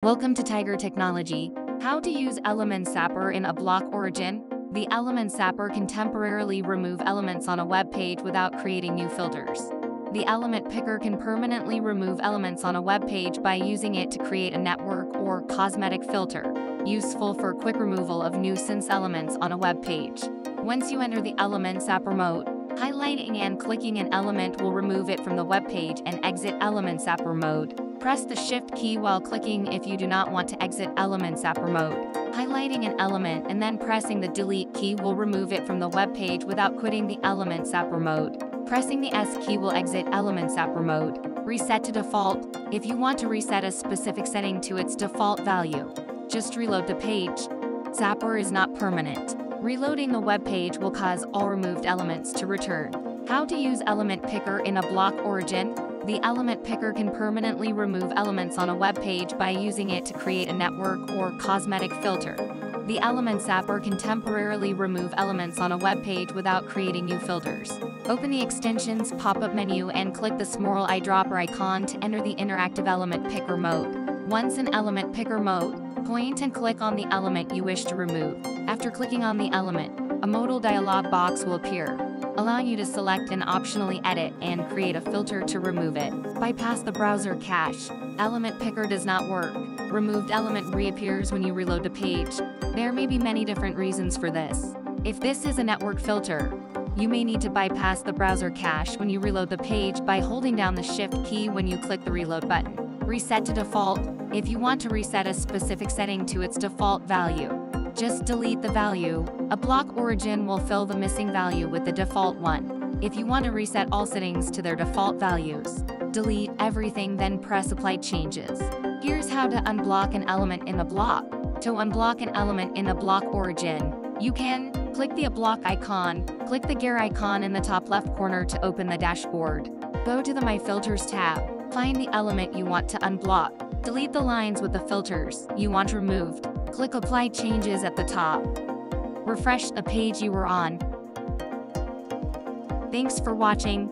Welcome to Tiger Technology. How to use element zapper in Ublock Origin. The element zapper can temporarily remove elements on a web page without creating new filters. The element picker can permanently remove elements on a web page by using it to create a network or cosmetic filter, useful for quick removal of nuisance elements on a web page. Once you enter the element zapper mode, highlighting and clicking an element will remove it from the web page and exit element zapper mode. Press the Shift key while clicking if you do not want to exit element zapper mode. Highlighting an element and then pressing the Delete key will remove it from the web page without quitting the element zapper mode. Pressing the S key will exit element zapper mode. Reset to default. If you want to reset a specific setting to its default value, just reload the page. Zapper is not permanent. Reloading the web page will cause all removed elements to return. How to use element picker in Ublock Origin. The element picker can permanently remove elements on a web page by using it to create a network or cosmetic filter. The element zapper can temporarily remove elements on a web page without creating new filters. Open the extensions pop-up menu and click the small eyedropper icon to enter the interactive element picker mode. Once in element picker mode, point and click on the element you wish to remove. After clicking on the element, a modal dialog box will appear, allowing you to select and optionally edit and create a filter to remove it. Bypass the browser cache. Element picker does not work. Removed element reappears when you reload the page. There may be many different reasons for this. If this is a network filter, you may need to bypass the browser cache when you reload the page by holding down the Shift key when you click the reload button. Reset to default. If you want to reset a specific setting to its default value, just delete the value. Ublock Origin will fill the missing value with the default one. If you want to reset all settings to their default values, delete everything, then press Apply Changes. Here's how to unblock an element in Ublock. To unblock an element in Ublock Origin, you can click the Ublock icon, click the gear icon in the top left corner to open the dashboard. Go to the My Filters tab, find the element you want to unblock. Delete the lines with the filters you want removed. Click Apply Changes at the top. Refresh the page you were on. Thanks for watching.